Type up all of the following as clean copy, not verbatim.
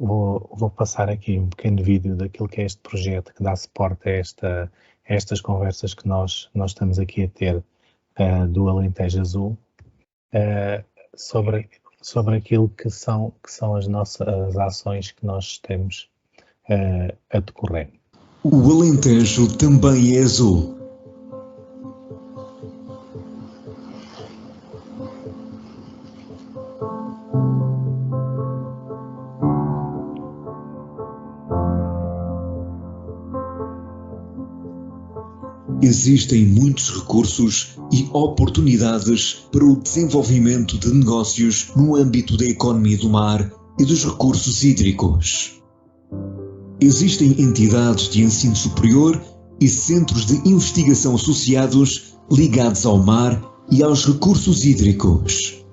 vou passar aqui um pequeno vídeo daquilo que é este projeto que dá suporte a estas conversas que nós estamos aqui a ter do Alentejo Azul, sobre aquilo que são as nossas ações que nós temos a decorrer. O Alentejo também é azul. Existem muitos recursos e oportunidades para o desenvolvimento de negócios no âmbito da economia do mar e dos recursos hídricos. Existem entidades de ensino superior e centros de investigação associados ligados ao mar e aos recursos hídricos.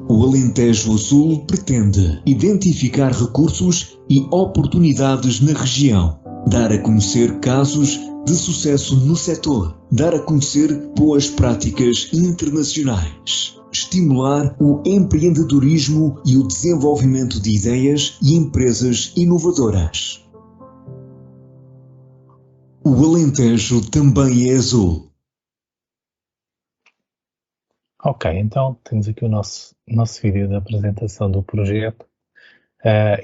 O Alentejo Azul pretende identificar recursos e oportunidades na região, dar a conhecer casos de sucesso no setor, dar a conhecer boas práticas internacionais, estimular o empreendedorismo e o desenvolvimento de ideias e empresas inovadoras. O Alentejo também é azul. Ok, então temos aqui o nosso vídeo da apresentação do projeto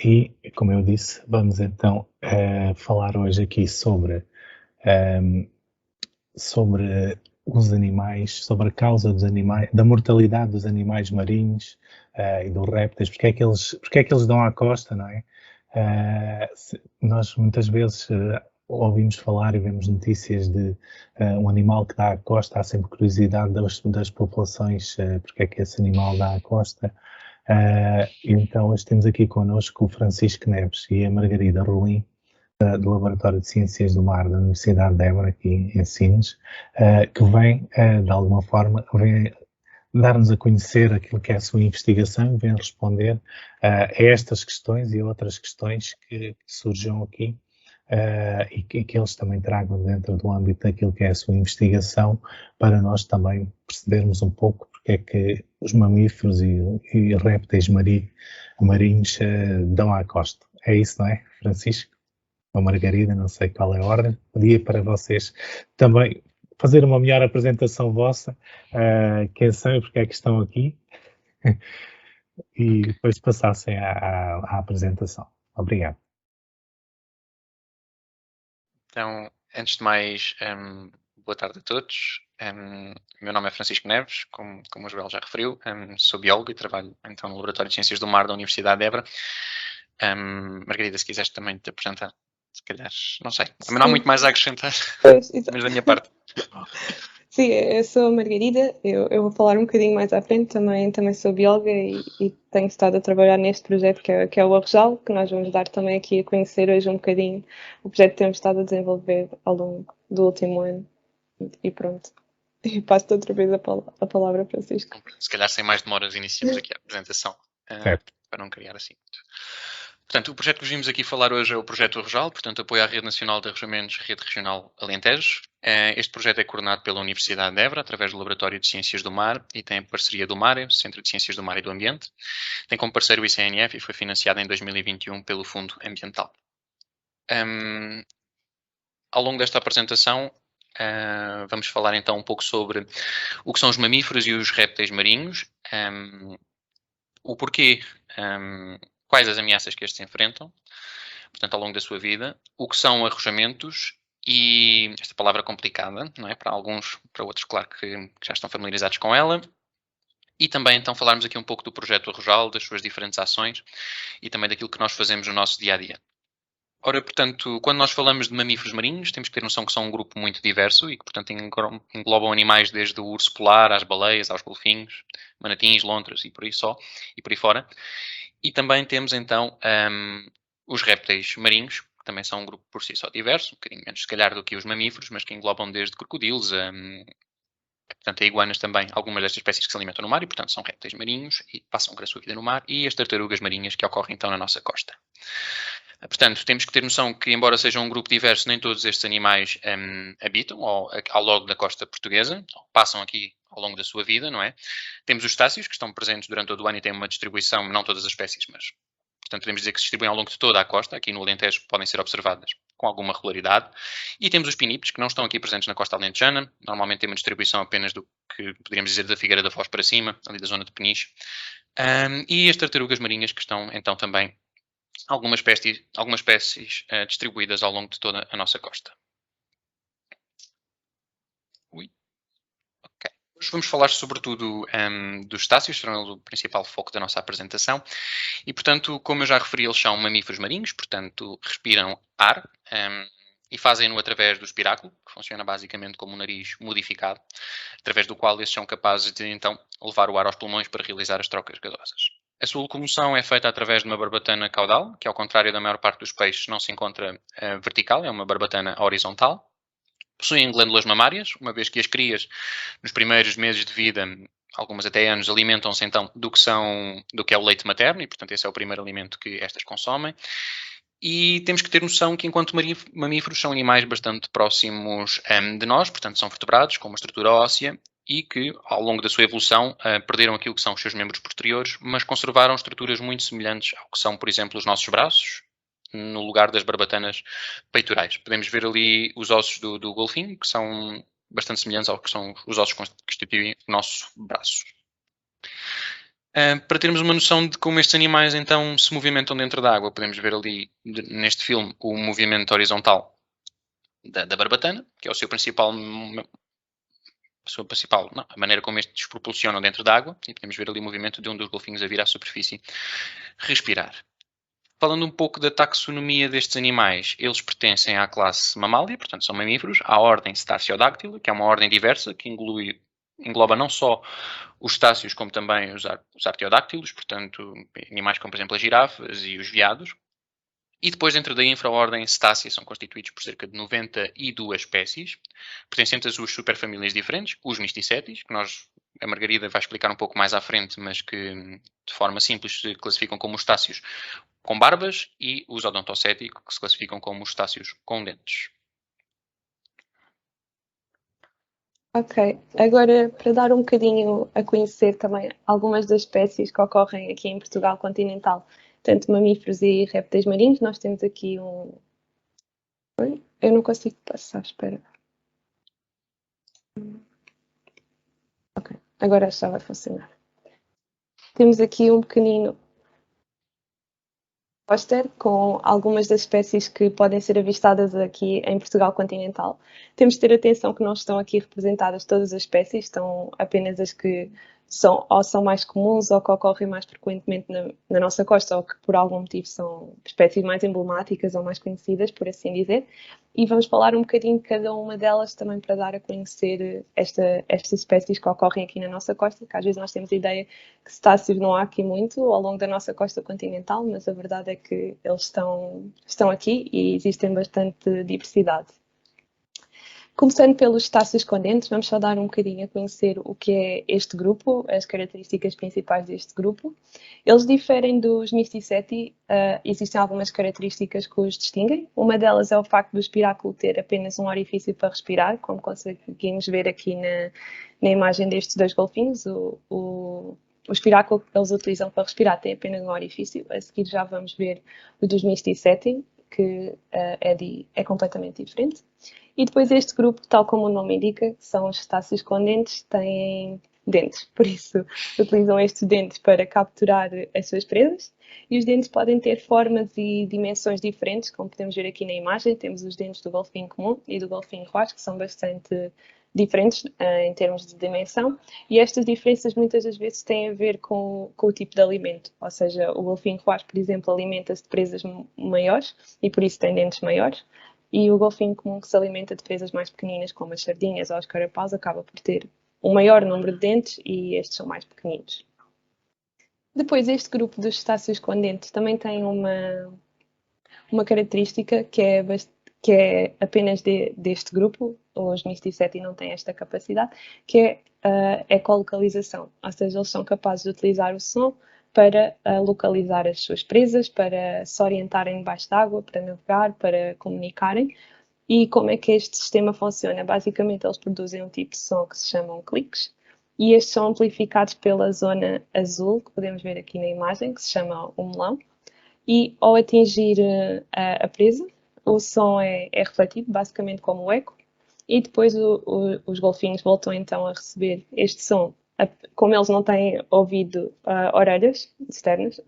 e, como eu disse, vamos então falar hoje aqui sobre os animais, sobre a causa dos animais, da mortalidade dos animais marinhos e dos répteis, porque é que eles dão à costa, não é? Nós muitas vezes ouvimos falar e vemos notícias de um animal que dá à costa, há sempre curiosidade das populações, porque é que esse animal dá à costa. Então hoje temos aqui connosco o Francisco Neves e a Margarida Rolim, do Laboratório de Ciências do Mar da Universidade de Évora, aqui em Sines, que vem, de alguma forma, dar-nos a conhecer aquilo que é a sua investigação, vem responder a estas questões e a outras questões que surjam aqui e que eles também tragam dentro do âmbito daquilo que é a sua investigação, para nós também percebermos um pouco porque é que os mamíferos e répteis marinhos dão à costa. É isso, não é, Francisco? Ou Margarida, não sei qual é a ordem. Pedia para vocês também fazer uma melhor apresentação vossa, quem são e porque é que estão aqui, e depois passassem à apresentação. Obrigado. Então, antes de mais, boa tarde a todos. Meu nome é Francisco Neves, como o Joel já referiu. Sou biólogo e trabalho então no Laboratório de Ciências do Mar da Universidade de Évora. Margarida, se quiseres também te apresentar, se calhar, não sei. Também não há muito mais a acrescentar, mas da minha parte. Sim, eu sou a Margarida, eu vou falar um bocadinho mais à frente, também sou bióloga e tenho estado a trabalhar neste projeto que é o Arrojal, que nós vamos dar também aqui a conhecer hoje um bocadinho o projeto que temos estado a desenvolver ao longo do último ano. E pronto, e passo-te outra vez a palavra, Francisco. Se calhar sem mais demoras iniciamos aqui a apresentação, para não criar assim muito. Portanto, o projeto que vimos aqui falar hoje é o Projeto Arrojal, portanto, apoio à Rede Nacional de Arrojamentos, Rede Regional Alentejo. Este projeto é coordenado pela Universidade de Évora, através do Laboratório de Ciências do Mar, e tem a parceria do MARE, Centro de Ciências do Mar e do Ambiente. Tem como parceiro o ICNF e foi financiado em 2021 pelo Fundo Ambiental. Ao longo desta apresentação, vamos falar então um pouco sobre o que são os mamíferos e os répteis marinhos, o porquê, quais as ameaças que estes enfrentam, portanto, ao longo da sua vida, o que são arrojamentos e, esta palavra complicada, não é? Para alguns, para outros, claro que já estão familiarizados com ela, e também então falarmos aqui um pouco do projeto Arrojal, das suas diferentes ações e também daquilo que nós fazemos no nosso dia-a-dia. Ora, portanto, quando nós falamos de mamíferos marinhos, temos que ter noção que são um grupo muito diverso e que, portanto, englobam animais desde o urso polar, às baleias, aos golfinhos, manatins, lontras e por aí só, e por aí fora. E também temos, então, os répteis marinhos, que também são um grupo por si só diverso, um bocadinho menos, se calhar, do que os mamíferos, mas que englobam desde crocodilos, portanto, a iguanas também, algumas destas espécies que se alimentam no mar e, portanto, são répteis marinhos e passam a sua vida no mar, e as tartarugas marinhas que ocorrem, então, na nossa costa. Portanto, temos que ter noção que, embora sejam um grupo diverso, nem todos estes animais habitam ao longo da costa portuguesa, passam aqui ao longo da sua vida, não é? Temos os cetáceos, que estão presentes durante todo o ano e têm uma distribuição, não todas as espécies, mas portanto podemos dizer que se distribuem ao longo de toda a costa. Aqui no Alentejo podem ser observadas com alguma regularidade. E temos os pinípedes, que não estão aqui presentes na costa alentejana. Normalmente têm uma distribuição apenas do que poderíamos dizer da Figueira da Foz para cima, ali da zona de Peniche. E as tartarugas marinhas, que estão então também algumas espécies distribuídas ao longo de toda a nossa costa. Ok. Hoje vamos falar sobretudo dos cetáceos, serão o principal foco da nossa apresentação. E, portanto, como eu já referi, eles são mamíferos marinhos, portanto, respiram ar e fazem-no através do espiráculo, que funciona basicamente como um nariz modificado, através do qual eles são capazes de, então, levar o ar aos pulmões para realizar as trocas gasosas. A sua locomoção é feita através de uma barbatana caudal, que ao contrário da maior parte dos peixes não se encontra vertical, é uma barbatana horizontal. Possuem glândulas mamárias, uma vez que as crias, nos primeiros meses de vida, algumas até anos, alimentam-se então do que é o leite materno, e portanto esse é o primeiro alimento que estas consomem. E temos que ter noção que, enquanto mamíferos, são animais bastante próximos de nós, portanto são vertebrados, com uma estrutura óssea, e que, ao longo da sua evolução, perderam aquilo que são os seus membros posteriores, mas conservaram estruturas muito semelhantes ao que são, por exemplo, os nossos braços, no lugar das barbatanas peitorais. Podemos ver ali os ossos do golfinho, que são bastante semelhantes ao que são os ossos que constituem o nosso braço. Para termos uma noção de como estes animais então se movimentam dentro da água, podemos ver ali neste filme o movimento horizontal da barbatana, que é o seu principal, a maneira como estes propulsionam dentro da água, e podemos ver ali o movimento de um dos golfinhos a vir à superfície respirar. Falando um pouco da taxonomia destes animais, eles pertencem à classe Mammalia, portanto são mamíferos, à ordem Cetáceodáctila, que é uma ordem diversa, que engloba não só os cetáceos, como também os artiodáctilos, portanto animais como, por exemplo, as girafas e os veados. E depois, dentro da infraordem Cetácea, são constituídos por cerca de 92 espécies, pertencentes a suas superfamílias diferentes, os misticetes, que a Margarida vai explicar um pouco mais à frente, mas que de forma simples se classificam como os cetáceos com barbas, e os odontocéticos, que se classificam como os cetáceos com dentes. Ok, agora para dar um bocadinho a conhecer também algumas das espécies que ocorrem aqui em Portugal continental, tanto mamíferos e répteis marinhos, nós temos aqui um... Eu não consigo passar, espera. Ok, agora já vai funcionar. Temos aqui um pequenino póster com algumas das espécies que podem ser avistadas aqui em Portugal continental. Temos de ter atenção que não estão aqui representadas todas as espécies, estão apenas as que são mais comuns ou que ocorrem mais frequentemente na nossa costa, ou que por algum motivo são espécies mais emblemáticas ou mais conhecidas, por assim dizer. E vamos falar um bocadinho de cada uma delas também para dar a conhecer estas espécies que ocorrem aqui na nossa costa, que às vezes nós temos a ideia que cetáceos não há aqui muito ao longo da nossa costa continental, mas a verdade é que eles estão aqui e existem bastante diversidade. Começando pelos cetáceos com dentes, vamos só dar um bocadinho a conhecer o que é este grupo, as características principais deste grupo. Eles diferem dos Mysticeti, existem algumas características que os distinguem. Uma delas é o facto do espiráculo ter apenas um orifício para respirar, como conseguimos ver aqui na imagem destes dois golfinhos. O espiráculo que eles utilizam para respirar tem apenas um orifício. A seguir já vamos ver o dos Mysticeti, que é completamente diferente. E depois este grupo, tal como o nome indica, são os cetáceos com dentes, têm dentes, por isso utilizam estes dentes para capturar as suas presas. E os dentes podem ter formas e dimensões diferentes, como podemos ver aqui na imagem. Temos os dentes do golfinho comum e do golfinho roaz, que são bastante diferentes em termos de dimensão, e estas diferenças muitas das vezes têm a ver com o tipo de alimento, ou seja, o golfinho roaz, por exemplo, alimenta-se de presas maiores e por isso tem dentes maiores, e o golfinho comum, que se alimenta de presas mais pequeninas, como as sardinhas ou os carapaus, acaba por ter um maior número de dentes e estes são mais pequeninos. Depois, este grupo dos cetáceos com dentes também tem uma característica que é apenas deste grupo, os Mysticeti não têm esta capacidade, que é a ecolocalização, ou seja, eles são capazes de utilizar o som para localizar as suas presas, para se orientarem debaixo d'água, para navegar, para comunicarem. E como é que este sistema funciona? Basicamente, eles produzem um tipo de som que se chamam cliques, e estes são amplificados pela zona azul, que podemos ver aqui na imagem, que se chama o melão. e ao atingir a presa, o som é refletido, basicamente como o eco, e depois os golfinhos voltam então a receber este som. Como eles não têm ouvido, orelhas externas,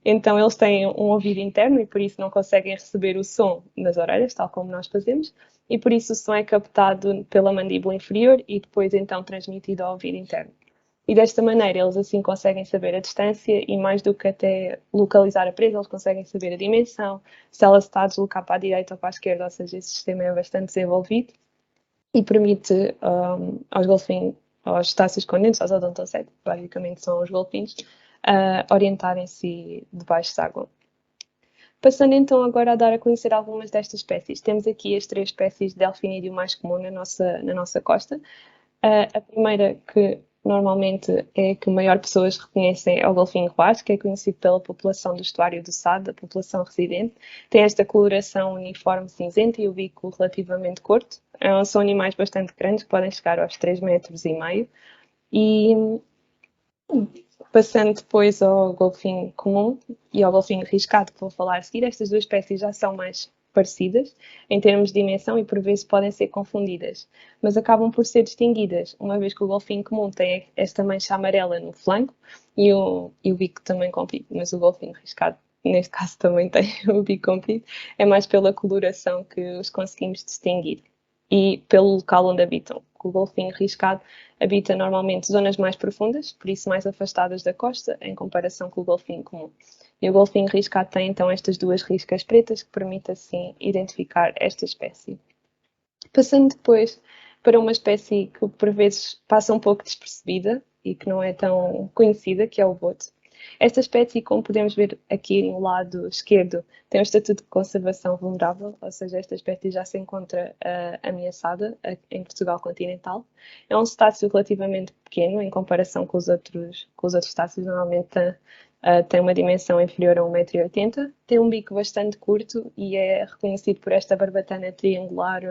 então eles têm um ouvido interno e por isso não conseguem receber o som nas orelhas, tal como nós fazemos, e por isso o som é captado pela mandíbula inferior e depois então transmitido ao ouvido interno. E desta maneira eles assim conseguem saber a distância e mais do que até localizar a presa, eles conseguem saber a dimensão, se ela se está a deslocar para a direita ou para a esquerda, ou seja, esse sistema é bastante desenvolvido e permite aos golfinhos, aos cetáceos condentes, aos odontoceti, basicamente são os golfinhos, orientarem-se debaixo d'água. Passando então agora a dar a conhecer algumas destas espécies. Temos aqui as 3 espécies de delfinídeo mais comum na nossa costa. A primeira, que normalmente é a que maior pessoas reconhecem, é o golfinho roaz, que é conhecido pela população do estuário do Sado, a população residente. Tem esta coloração uniforme cinzenta e o bico relativamente curto. São animais bastante grandes, que podem chegar aos 3,5 metros. E passando depois ao golfinho comum e ao golfinho riscado, que vou falar a seguir, estas 2 espécies já são mais parecidas em termos de dimensão e por vezes podem ser confundidas, mas acabam por ser distinguidas, uma vez que o golfinho comum tem esta mancha amarela no flanco e o bico também comprido, mas o golfinho riscado, neste caso, também tem o bico comprido, é mais pela coloração que os conseguimos distinguir e pelo local onde habitam. O golfinho riscado habita normalmente zonas mais profundas, por isso mais afastadas da costa, em comparação com o golfinho comum. E o golfinho riscado tem então estas 2 riscas pretas que permitem assim identificar esta espécie. Passando depois para uma espécie que por vezes passa um pouco despercebida e que não é tão conhecida, que é o boto. Esta espécie, como podemos ver aqui no lado esquerdo, tem um estatuto de conservação vulnerável, ou seja, esta espécie já se encontra ameaçada em Portugal continental. É um cetáceo relativamente pequeno em comparação com os outros cetáceos, normalmente tem uma dimensão inferior a 1,80 m, tem um bico bastante curto e é reconhecido por esta barbatana triangular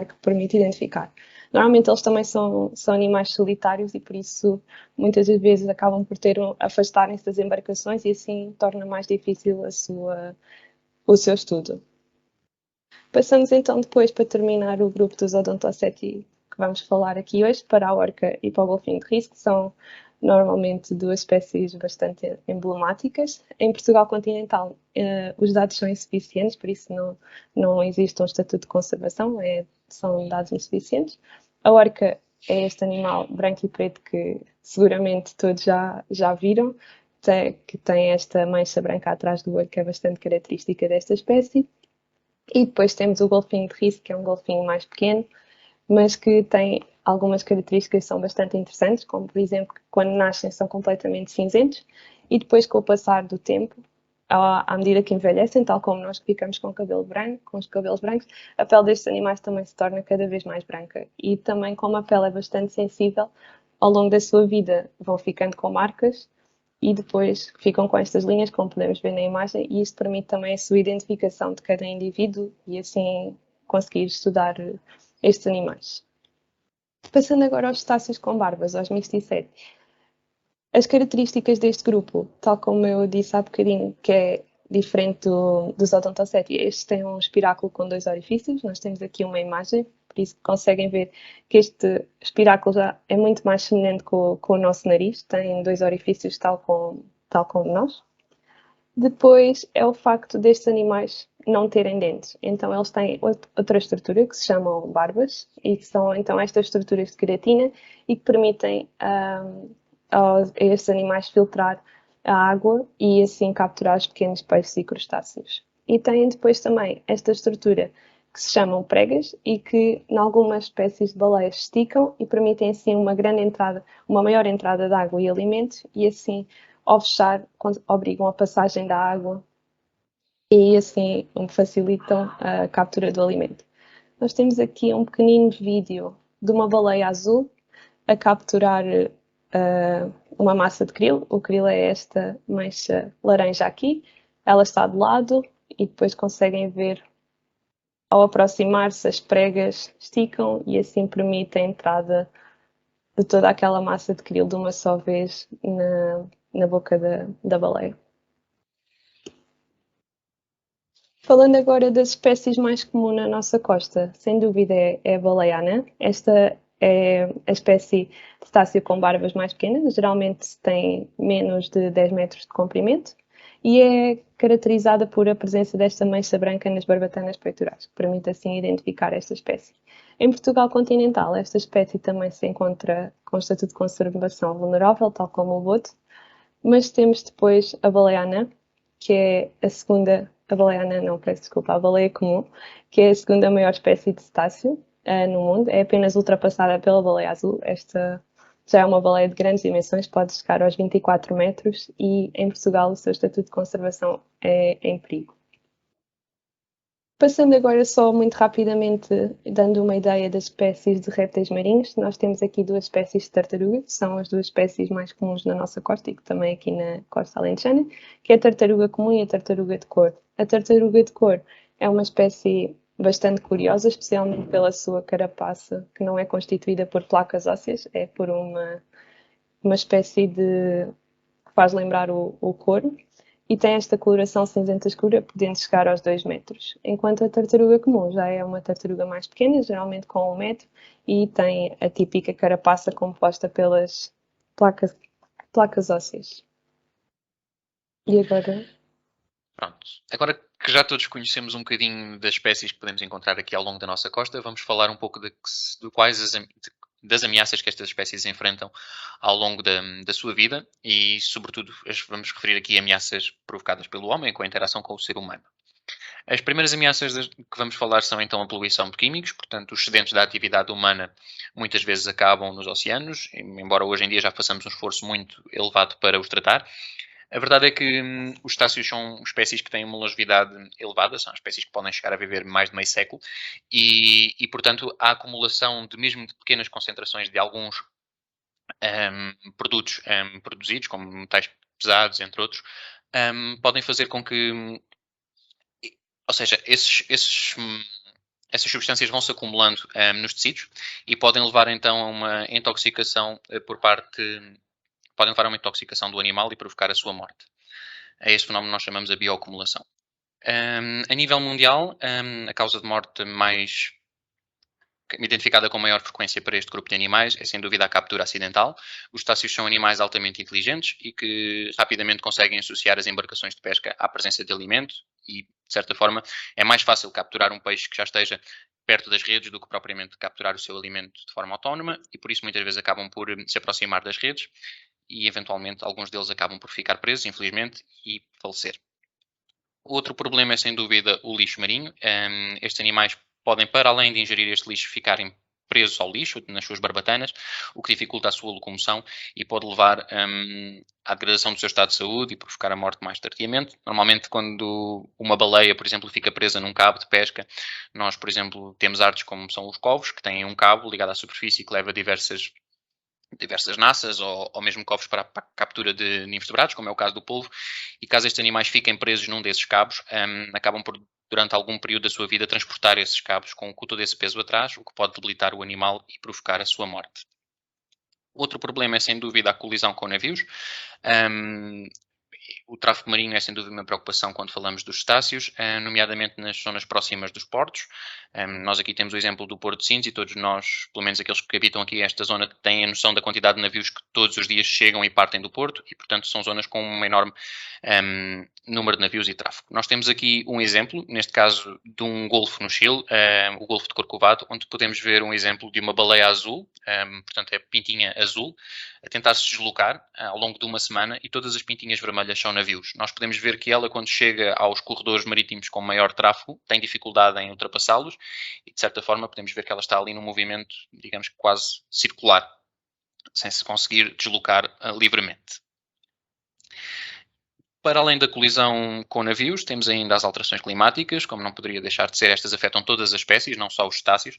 que permite identificar. Normalmente eles também são animais solitários e por isso muitas das vezes acabam por afastarem-se das embarcações e assim torna mais difícil o seu estudo. Passamos então depois, para terminar, o grupo dos odontoceti que vamos falar aqui hoje, para a orca e para o golfinho de risco, que são normalmente 2 espécies bastante emblemáticas. Em Portugal continental os dados são insuficientes, por isso não existe um estatuto de conservação, são dados insuficientes. A orca é este animal branco e preto que seguramente todos já viram, que tem esta mancha branca atrás do olho, que é bastante característica desta espécie. E depois temos o golfinho de risco, que é um golfinho mais pequeno, mas que tem algumas características que são bastante interessantes, como por exemplo, que quando nascem são completamente cinzentos e depois com o passar do tempo, à medida que envelhecem, tal como nós que ficamos com os cabelos brancos, a pele destes animais também se torna cada vez mais branca. E também como a pele é bastante sensível, ao longo da sua vida vão ficando com marcas e depois ficam com estas linhas, como podemos ver na imagem, e isto permite também a sua identificação de cada indivíduo e assim conseguir estudar estes animais. Passando agora aos cetáceos com barbas, aos Mysticeti. As características deste grupo, tal como eu disse há bocadinho, que é diferente dos odontoceti, estes têm um espiráculo com 2 orifícios. Nós temos aqui uma imagem, por isso conseguem ver que este espiráculo já é muito mais semelhante com o nosso nariz, tem 2 orifícios tal como nós. Depois é o facto destes animais não terem dentes. Então eles têm outra estrutura que se chamam barbas e que são então estas estruturas de queratina e que permitem a estes animais filtrar a água e assim capturar os pequenos peixes e crustáceos. E têm depois também esta estrutura que se chamam pregas e que em algumas espécies de baleias esticam e permitem assim uma maior entrada de água e alimentos e assim ao fechar obrigam a passagem da água e assim facilitam a captura do alimento. Nós temos aqui um pequenino vídeo de uma baleia azul a capturar uma massa de krill. O krill é esta mancha laranja aqui. Ela está de lado e depois conseguem ver ao aproximar-se as pregas esticam e assim permite a entrada de toda aquela massa de krill de uma só vez na boca da baleia. Falando agora das espécies mais comuns na nossa costa, sem dúvida é a baleia anã. Esta é a espécie de cetáceo com barbas mais pequenas, geralmente tem menos de 10 metros de comprimento e é caracterizada por a presença desta mancha branca nas barbatanas peitorais, que permite assim identificar esta espécie. Em Portugal continental, esta espécie também se encontra com estatuto de conservação vulnerável, tal como o boto, mas temos depois a baleia anã, que é a segunda, a baleia anã, não, peço desculpa, a baleia comum, que é a segunda maior espécie de cetáceo no mundo, é apenas ultrapassada pela baleia azul. Esta já é uma baleia de grandes dimensões, pode chegar aos 24 metros e em Portugal o seu estatuto de conservação é em perigo. Passando agora só muito rapidamente, dando uma ideia das espécies de répteis marinhos, nós temos aqui duas espécies de tartaruga, que são as duas espécies mais comuns na nossa costa e que também aqui na costa alentejana, que é a tartaruga comum e a tartaruga de cor. A tartaruga de cor é uma espécie bastante curiosa, especialmente pela sua carapaça, que não é constituída por placas ósseas, é por uma espécie de... que faz lembrar o couro, e tem esta coloração cinzenta escura, podendo chegar aos 2 metros. Enquanto a tartaruga comum já é uma tartaruga mais pequena, geralmente com 1 metro, e tem a típica carapaça composta pelas placas ósseas. E agora? Pronto. Agora que já todos conhecemos um bocadinho das espécies que podemos encontrar aqui ao longo da nossa costa, vamos falar um pouco de quais das ameaças que estas espécies enfrentam ao longo da sua vida e, sobretudo, vamos referir aqui ameaças provocadas pelo homem com a interação com o ser humano. As primeiras ameaças que vamos falar são então a poluição de químicos, portanto, os excedentes da atividade humana muitas vezes acabam nos oceanos, embora hoje em dia já façamos um esforço muito elevado para os tratar. A verdade é que os cetáceos são espécies que têm uma longevidade elevada, são espécies que podem chegar a viver mais de meio século e portanto, a acumulação de mesmo de pequenas concentrações de alguns produtos produzidos, como metais pesados, entre outros, podem fazer com que, ou seja, essas substâncias vão se acumulando nos tecidos e podem levar então a uma intoxicação podem levar a uma intoxicação do animal e provocar a sua morte. A este fenómeno nós chamamos a bioacumulação. A nível mundial, a causa de morte mais identificada com maior frequência para este grupo de animais é sem dúvida a captura acidental. Os cetáceos são animais altamente inteligentes e que rapidamente conseguem associar as embarcações de pesca à presença de alimento e, de certa forma, é mais fácil capturar um peixe que já esteja perto das redes do que propriamente capturar o seu alimento de forma autónoma e por isso muitas vezes acabam por se aproximar das redes e eventualmente alguns deles acabam por ficar presos, infelizmente, e falecer. Outro problema é sem dúvida o lixo marinho. Estes animais podem, para além de ingerir este lixo, ficarem presos ao lixo, nas suas barbatanas, o que dificulta a sua locomoção e pode levar à degradação do seu estado de saúde e provocar a morte mais tardiamente. Normalmente, quando uma baleia, por exemplo, fica presa num cabo de pesca, nós, por exemplo, temos artes como são os covos, que têm um cabo ligado à superfície que leva diversas naças ou mesmo covos para a captura de invertebrados, como é o caso do polvo, e caso estes animais fiquem presos num desses cabos, acabam por, durante algum período da sua vida, transportar esses cabos com todo esse peso atrás, o que pode debilitar o animal e provocar a sua morte. Outro problema é, sem dúvida, a colisão com navios. O tráfego marinho é sem dúvida uma preocupação quando falamos dos cetáceos, nomeadamente nas zonas próximas dos portos. Nós aqui temos o exemplo do Porto de Sines e todos nós, pelo menos aqueles que habitam aqui esta zona, têm a noção da quantidade de navios que todos os dias chegam e partem do porto e, portanto, são zonas com um enorme número de navios e tráfego. Nós temos aqui um exemplo, neste caso, de um golfo no Chile, o Golfo de Corcovado, onde podemos ver um exemplo de uma baleia azul, portanto é pintinha azul, a tentar se deslocar ao longo de uma semana e todas as pintinhas vermelhas são navios. Nós podemos ver que ela, quando chega aos corredores marítimos com maior tráfego, tem dificuldade em ultrapassá-los e, de certa forma, podemos ver que ela está ali num movimento, digamos, quase circular, sem se conseguir deslocar livremente. Para além da colisão com navios, temos ainda as alterações climáticas, como não poderia deixar de ser, estas afetam todas as espécies, não só os cetáceos,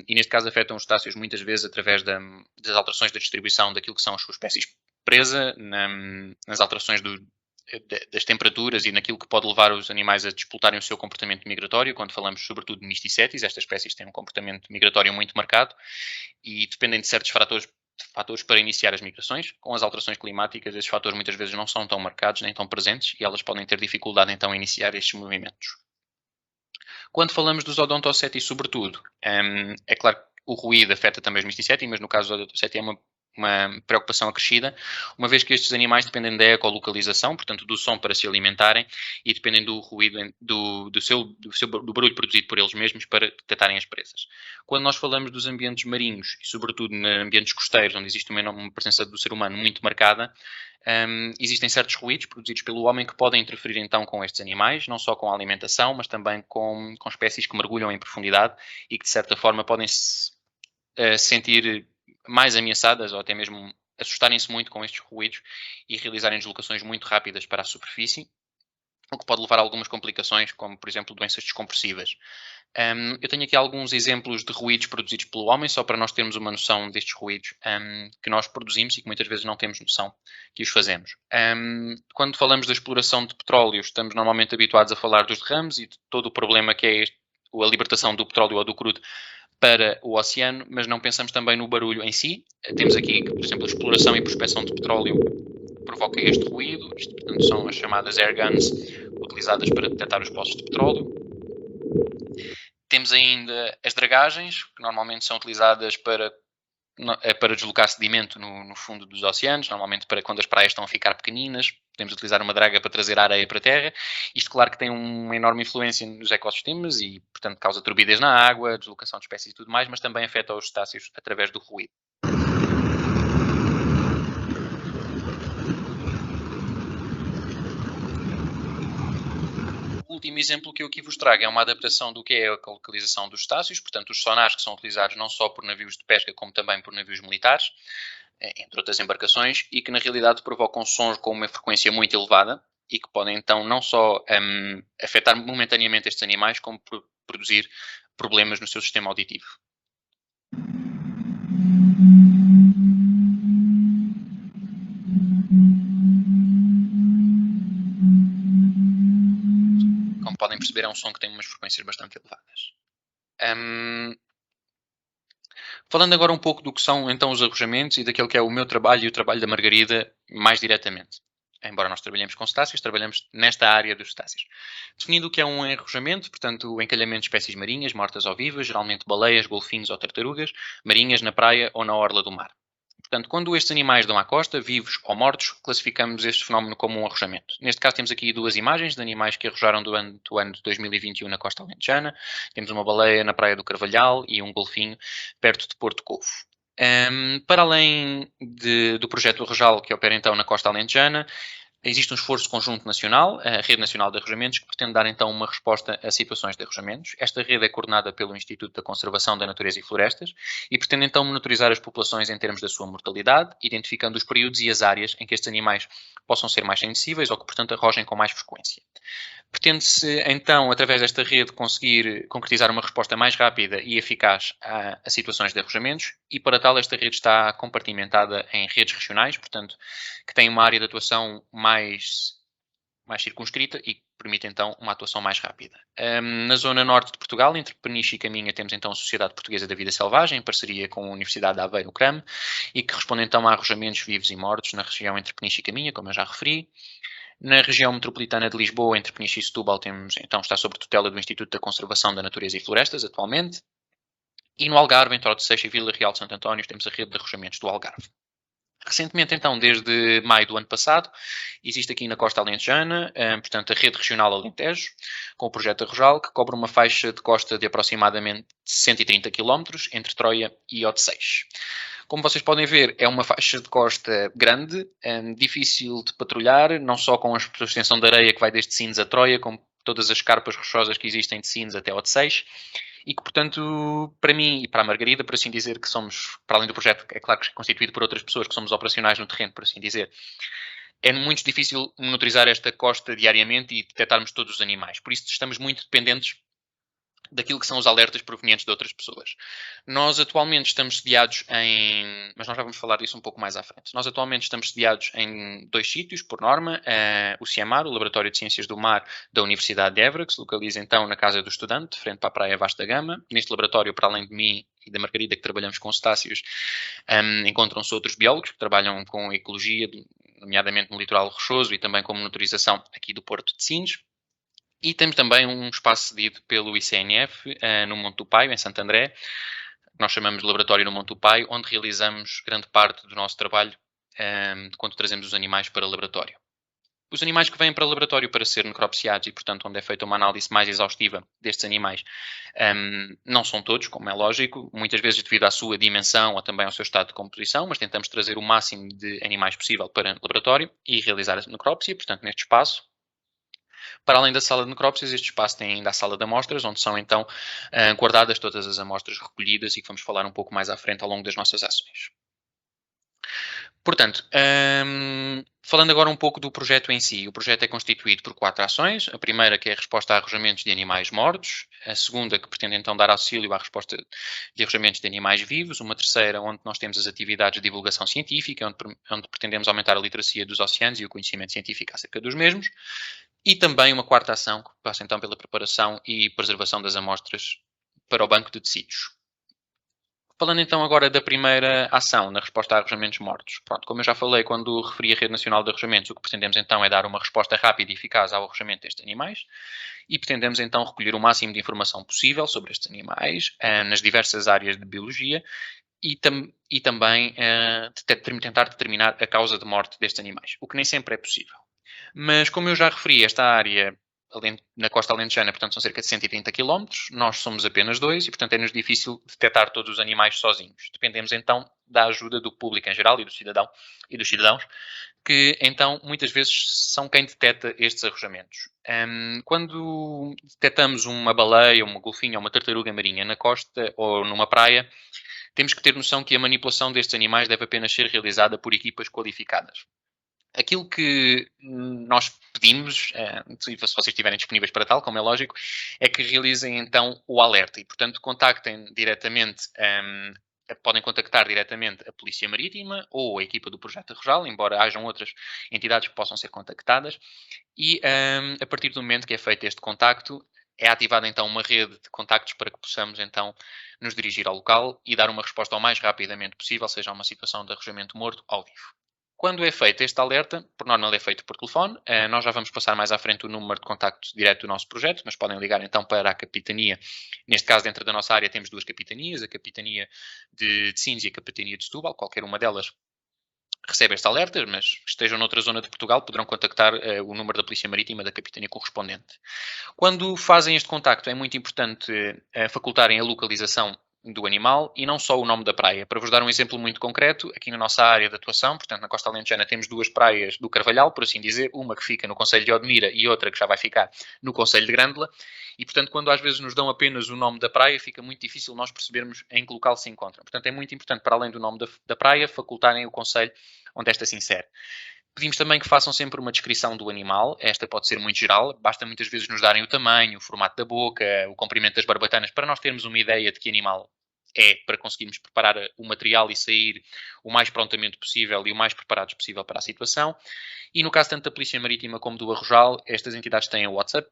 e neste caso afetam os cetáceos muitas vezes através das alterações da distribuição daquilo que são as suas espécies presa, nas alterações das temperaturas e naquilo que pode levar os animais a disputarem o seu comportamento migratório, quando falamos sobretudo de misticetes, estas espécies têm um comportamento migratório muito marcado e dependem de certos fatores fatores para iniciar as migrações. Com as alterações climáticas, esses fatores muitas vezes não são tão marcados nem tão presentes e elas podem ter dificuldade então em iniciar estes movimentos. Quando falamos dos odontoceti, sobretudo, é claro que o ruído afeta também os misticeti, mas no caso dos odontoceti é uma preocupação acrescida, uma vez que estes animais dependem da ecolocalização, portanto do som para se alimentarem, e dependem do ruído, do barulho produzido por eles mesmos para detectarem as presas. Quando nós falamos dos ambientes marinhos, e sobretudo em ambientes costeiros, onde existe uma presença do ser humano muito marcada, existem certos ruídos produzidos pelo homem que podem interferir então com estes animais, não só com a alimentação, mas também com espécies que mergulham em profundidade e que de certa forma podem se sentir mais ameaçadas ou até mesmo assustarem-se muito com estes ruídos e realizarem deslocações muito rápidas para a superfície, o que pode levar a algumas complicações, como por exemplo doenças descompressivas. Eu tenho aqui alguns exemplos de ruídos produzidos pelo homem, só para nós termos uma noção destes ruídos que nós produzimos e que muitas vezes não temos noção que os fazemos. Quando falamos da exploração de petróleo, estamos normalmente habituados a falar dos derrames e de todo o problema que é a libertação do petróleo ou do crudo para o oceano, mas não pensamos também no barulho em si. Temos aqui, por exemplo, a exploração e prospecção de petróleo provoca este ruído. Isto, portanto, são as chamadas air guns utilizadas para detectar os poços de petróleo. Temos ainda as dragagens, que normalmente são utilizadas para deslocar sedimento no fundo dos oceanos, normalmente para quando as praias estão a ficar pequeninas. Podemos utilizar uma draga para trazer a areia para a terra. Isto, claro, que tem uma enorme influência nos ecossistemas e, portanto, causa turbidez na água, deslocação de espécies e tudo mais, mas também afeta os cetáceos através do ruído. O último exemplo que eu aqui vos trago é uma adaptação do que é a localização dos cetáceos, portanto, os sonares que são utilizados não só por navios de pesca, como também por navios militares, entre outras embarcações, e que na realidade provocam sons com uma frequência muito elevada e que podem então não só afetar momentaneamente estes animais, como produzir problemas no seu sistema auditivo. Como podem perceber, é um som que tem umas frequências bastante elevadas. Falando agora um pouco do que são então os arrojamentos e daquele que é o meu trabalho e o trabalho da Margarida mais diretamente. Embora nós trabalhemos com cetáceos, trabalhamos nesta área dos cetáceos. Definindo o que é um arrojamento, portanto, o encalhamento de espécies marinhas, mortas ou vivas, geralmente baleias, golfinhos ou tartarugas, marinhas na praia ou na orla do mar. Portanto, quando estes animais dão à costa, vivos ou mortos, classificamos este fenómeno como um arrojamento. Neste caso temos aqui duas imagens de animais que arrojaram durante o ano de 2021 na costa alentejana. Temos uma baleia na praia do Carvalhal e um golfinho perto de Porto Covo. Para além do projeto Arrojal, que opera então na costa alentejana, existe um esforço conjunto nacional, a Rede Nacional de Arrojamentos, que pretende dar então uma resposta a situações de arrojamentos. Esta rede é coordenada pelo Instituto da Conservação da Natureza e Florestas e pretende então monitorizar as populações em termos da sua mortalidade, identificando os períodos e as áreas em que estes animais possam ser mais sensíveis ou que, portanto, arrojem com mais frequência. Pretende-se então, através desta rede, conseguir concretizar uma resposta mais rápida e eficaz a situações de arrojamentos e, para tal, esta rede está compartimentada em redes regionais, portanto, que têm uma área de atuação mais circunscrita e que permite então uma atuação mais rápida. Na zona norte de Portugal, entre Peniche e Caminha, temos então a Sociedade Portuguesa da Vida Selvagem, em parceria com a Universidade de Aveiro, o CRAM, e que responde então a arrojamentos vivos e mortos na região entre Peniche e Caminha, como eu já referi. Na região metropolitana de Lisboa, entre Peniche e Setúbal, então está sob tutela do Instituto da Conservação da Natureza e Florestas, atualmente. E no Algarve, entre Odeceixa e Vila Real de Santo António, temos a rede de arrojamentos do Algarve. Recentemente, então, desde maio do ano passado, existe aqui na costa alentejana, portanto, a Rede Regional Alentejo, com o projeto Arrojal, que cobre uma faixa de costa de aproximadamente 130 km entre Troia e Odeceixa. Como vocês podem ver, é uma faixa de costa grande, difícil de patrulhar, não só com a extensão de areia que vai desde Sines a Troia, como todas as carpas rochosas que existem de Sines até Odeceixa, e que, portanto, para mim e para a Margarida, por assim dizer, que somos, para além do projeto, é claro que é constituído por outras pessoas que somos operacionais no terreno, por assim dizer, é muito difícil monitorizar esta costa diariamente e detectarmos todos os animais. Por isso estamos muito dependentes daquilo que são os alertas provenientes de outras pessoas. Nós atualmente estamos sediados mas nós já vamos falar disso um pouco mais à frente. Nós atualmente estamos sediados em 2 sítios, por norma, o CIEMAR, o Laboratório de Ciências do Mar da Universidade de Évora, que se localiza então na Casa do Estudante, de frente para a Praia Vasta da Gama. Neste laboratório, para além de mim e da Margarida, que trabalhamos com cetáceos, encontram-se outros biólogos que trabalham com ecologia, nomeadamente no litoral rochoso e também com monitorização aqui do Porto de Sines. E temos também um espaço cedido pelo ICNF, no Monte do Paio, em Santo André, que nós chamamos de Laboratório no Monte do Paio, onde realizamos grande parte do nosso trabalho quando trazemos os animais para o laboratório. Os animais que vêm para o laboratório para ser necropsiados e, portanto, onde é feita uma análise mais exaustiva destes animais, não são todos, como é lógico, muitas vezes devido à sua dimensão ou também ao seu estado de composição, mas tentamos trazer o máximo de animais possível para o laboratório e realizar a necrópsia, portanto, neste espaço. Para além da sala de necrópsias, este espaço tem ainda a sala de amostras, onde são então guardadas todas as amostras recolhidas e que vamos falar um pouco mais à frente ao longo das nossas ações. Portanto, falando agora um pouco do projeto em si, o projeto é constituído por 4 ações. A primeira, que é a resposta a arrojamentos de animais mortos. A segunda, que pretende então dar auxílio à resposta de arrojamentos de animais vivos. Uma terceira, onde nós temos as atividades de divulgação científica, onde pretendemos aumentar a literacia dos oceanos e o conhecimento científico acerca dos mesmos. E também uma quarta ação, que passa então pela preparação e preservação das amostras para o banco de tecidos. Falando então agora da primeira ação, na resposta a arrojamentos mortos. Pronto, como eu já falei quando referi a Rede Nacional de Arrojamentos, o que pretendemos então é dar uma resposta rápida e eficaz ao arrojamento destes animais e pretendemos então recolher o máximo de informação possível sobre estes animais nas diversas áreas de biologia e também tentar determinar a causa de morte destes animais, o que nem sempre é possível. Mas como eu já referi, esta área na costa alentejana, portanto, são cerca de 130 km, nós somos apenas 2 e, portanto, é-nos difícil detectar todos os animais sozinhos. Dependemos, então, da ajuda do público em geral e dos cidadãos, que, então, muitas vezes são quem detecta estes arrojamentos. Quando detectamos uma baleia, uma golfinha ou uma tartaruga marinha na costa ou numa praia, temos que ter noção que a manipulação destes animais deve apenas ser realizada por equipas qualificadas. Aquilo que nós pedimos, se vocês estiverem disponíveis para tal, como é lógico, é que realizem então o alerta e, portanto, contactem diretamente, podem contactar diretamente a Polícia Marítima ou a equipa do Projeto Arrojal, embora hajam outras entidades que possam ser contactadas, e a partir do momento que é feito este contacto, é ativada então uma rede de contactos para que possamos então nos dirigir ao local e dar uma resposta o mais rapidamente possível, seja uma situação de arrojamento morto ao vivo. Quando é feito este alerta, por norma ele é feito por telefone, nós já vamos passar mais à frente o número de contacto direto do nosso projeto, mas podem ligar então para a capitania. Neste caso, dentro da nossa área, temos 2 capitanias, a capitania de Sines e a capitania de Setúbal. Qualquer uma delas recebe este alerta, mas que estejam noutra zona de Portugal poderão contactar o número da Polícia Marítima da capitania correspondente. Quando fazem este contacto, é muito importante facultarem a localização do animal e não só o nome da praia. Para vos dar um exemplo muito concreto, aqui na nossa área de atuação, portanto na costa alentejana, temos 2 praias do Carvalhal, por assim dizer, uma que fica no concelho de Odmira e outra que já vai ficar no concelho de Grândola, e portanto quando às vezes nos dão apenas o nome da praia, fica muito difícil nós percebermos em que local se encontram. Portanto é muito importante, para além do nome da praia, facultarem o concelho onde esta se insere. Pedimos também que façam sempre uma descrição do animal. Esta pode ser muito geral, basta muitas vezes nos darem o tamanho, o formato da boca, o comprimento das barbatanas, para nós termos uma ideia de que animal é, para conseguirmos preparar o material e sair o mais prontamente possível e o mais preparados possível para a situação. E no caso tanto da Polícia Marítima como do Arrojal, estas entidades têm o WhatsApp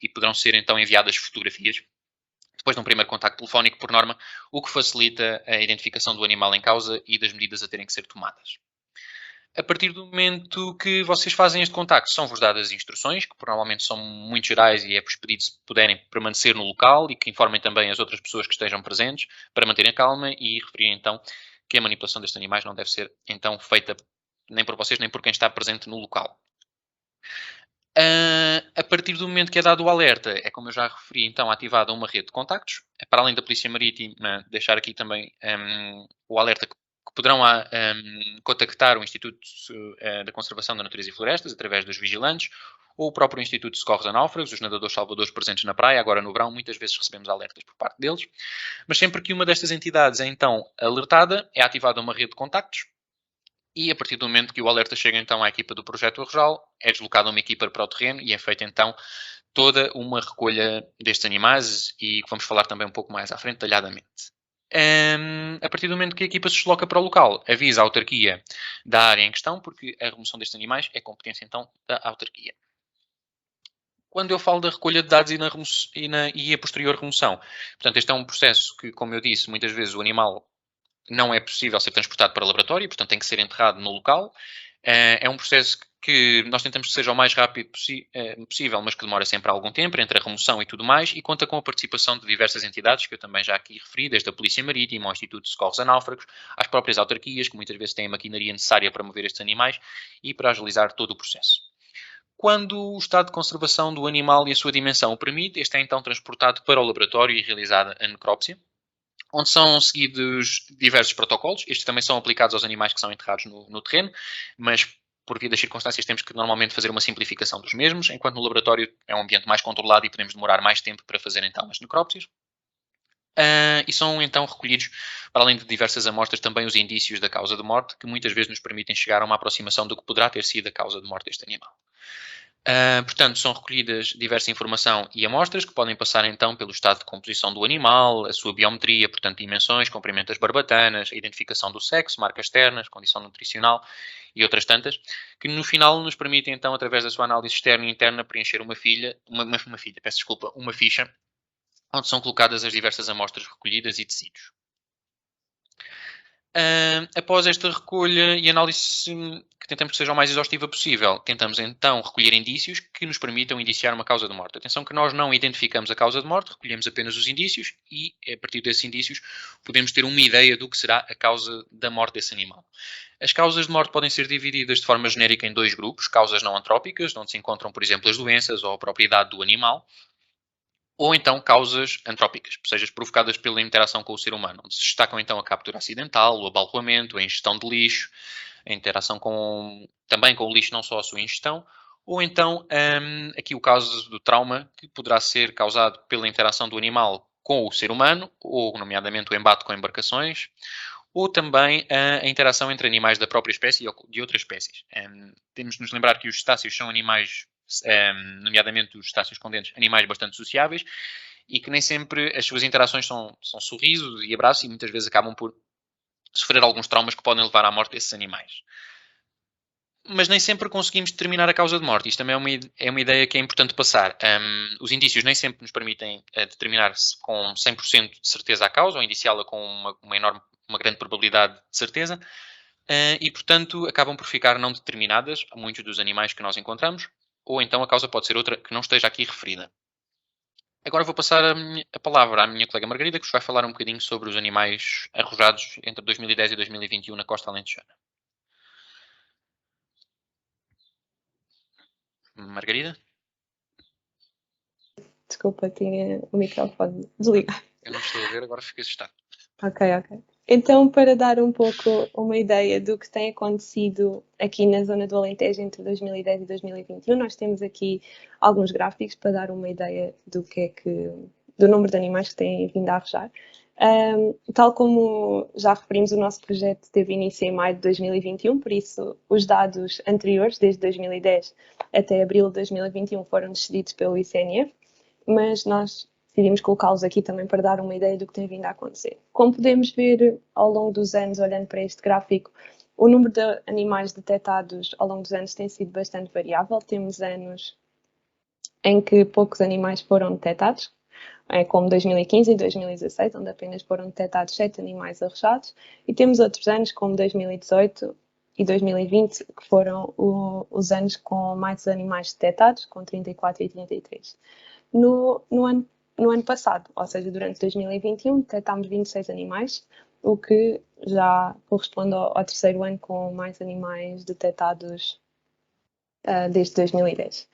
e poderão ser então enviadas fotografias depois de um primeiro contacto telefónico, por norma, o que facilita a identificação do animal em causa e das medidas a terem que ser tomadas. A partir do momento que vocês fazem este contacto, são-vos dadas instruções, que normalmente são muito gerais e é-vos pedido se puderem permanecer no local e que informem também as outras pessoas que estejam presentes para manterem a calma e referirem então que a manipulação destes animais não deve ser então feita nem por vocês nem por quem está presente no local. A partir do momento que é dado o alerta, é como eu já referi, então ativada uma rede de contactos. Para além da Polícia Marítima, deixar aqui também o alerta que poderão contactar o Instituto da Conservação da Natureza e Florestas, através dos vigilantes, ou o próprio Instituto de Socorros a Náufragos, os nadadores salvadores presentes na praia. Agora no verão, muitas vezes recebemos alertas por parte deles. Mas sempre que uma destas entidades é então alertada, é ativada uma rede de contactos. E a partir do momento que o alerta chega então à equipa do Projeto Arrojal, é deslocada uma equipa para o terreno e é feita então toda uma recolha destes animais e que vamos falar também um pouco mais à frente, detalhadamente. A partir do momento que a equipa se desloca para o local, avisa a autarquia da área em questão, porque a remoção destes animais é competência, então, da autarquia. Quando eu falo da recolha de dados e a posterior remoção, portanto, este é um processo que, como eu disse, muitas vezes o animal não é possível ser transportado para o laboratório, portanto, tem que ser enterrado no local. É um processo que nós tentamos que seja o mais rápido possível, mas que demora sempre algum tempo, entre a remoção e tudo mais, e conta com a participação de diversas entidades, que eu também já aqui referi, desde a Polícia Marítima, ao Instituto de Socorros a Náufragos, às próprias autarquias, que muitas vezes têm a maquinaria necessária para mover estes animais e para agilizar todo o processo. Quando o estado de conservação do animal e a sua dimensão o permite, este é então transportado para o laboratório e realizada a necrópsia, onde são seguidos diversos protocolos. Estes também são aplicados aos animais que são enterrados no terreno, mas por via das circunstâncias temos que normalmente fazer uma simplificação dos mesmos, enquanto no laboratório é um ambiente mais controlado e podemos demorar mais tempo para fazer então as necrópsias. E são então recolhidos, para além de diversas amostras, também os indícios da causa de morte, que muitas vezes nos permitem chegar a uma aproximação do que poderá ter sido a causa de morte deste animal. Portanto, são recolhidas diversa informação e amostras que podem passar então pelo estado de composição do animal, a sua biometria, portanto, dimensões, comprimento das barbatanas, a identificação do sexo, marcas externas, condição nutricional e outras tantas, que no final nos permitem então, através da sua análise externa e interna, preencher uma ficha, onde são colocadas as diversas amostras recolhidas e tecidos. Após esta recolha e análise, que tentamos que seja o mais exaustiva possível, tentamos então recolher indícios que nos permitam indiciar uma causa de morte. Atenção que nós não identificamos a causa de morte, recolhemos apenas os indícios e, a partir desses indícios, podemos ter uma ideia do que será a causa da morte desse animal. As causas de morte podem ser divididas de forma genérica em dois grupos: causas não antrópicas, onde se encontram, por exemplo, as doenças ou a propriedade do animal, ou então causas antrópicas, seja provocadas pela interação com o ser humano, onde se destacam então a captura acidental, o abalroamento, a ingestão de lixo, a interação também com o lixo, não só a sua ingestão, ou então aqui o caso do trauma, que poderá ser causado pela interação do animal com o ser humano, ou nomeadamente o embate com embarcações, ou também a interação entre animais da própria espécie e de outras espécies. Temos de nos lembrar que os cetáceos são animais, nomeadamente os cetáceos com dentes, animais bastante sociáveis e que nem sempre as suas interações são sorrisos e abraços e muitas vezes acabam por sofrer alguns traumas que podem levar à morte desses animais. Mas nem sempre conseguimos determinar a causa de morte. Isto também é uma ideia que é importante passar. Os indícios nem sempre nos permitem determinar com 100% de certeza a causa ou indiciá-la com uma grande probabilidade de certeza e, portanto, acabam por ficar não determinadas a muitos dos animais que nós encontramos, ou então a causa pode ser outra que não esteja aqui referida. Agora vou passar a palavra à minha colega Margarida, que vos vai falar um bocadinho sobre os animais arrojados entre 2010 e 2021 na costa alentejana. Margarida? Desculpa, tinha o microfone desligado. Eu não estou a ver, agora fiquei assustado. Ok. Então, para dar um pouco uma ideia do que tem acontecido aqui na zona do Alentejo entre 2010 e 2021, nós temos aqui alguns gráficos para dar uma ideia do número de animais que têm vindo a arrojar. Tal como já referimos, o nosso projeto teve início em maio de 2021, por isso os dados anteriores, desde 2010 até abril de 2021, foram decididos pelo ICNF, mas nós decidimos colocá-los aqui também para dar uma ideia do que tem vindo a acontecer. Como podemos ver ao longo dos anos, olhando para este gráfico, o número de animais detectados ao longo dos anos tem sido bastante variável. Temos anos em que poucos animais foram detectados, como 2015 e 2016, onde apenas foram detectados 7 animais arrojados, e temos outros anos, como 2018 e 2020, que foram os anos com mais animais detectados, com 34 e 33. No ano passado, ou seja, durante 2021, detectámos 26 animais, o que já corresponde ao terceiro ano com mais animais detectados desde 2010.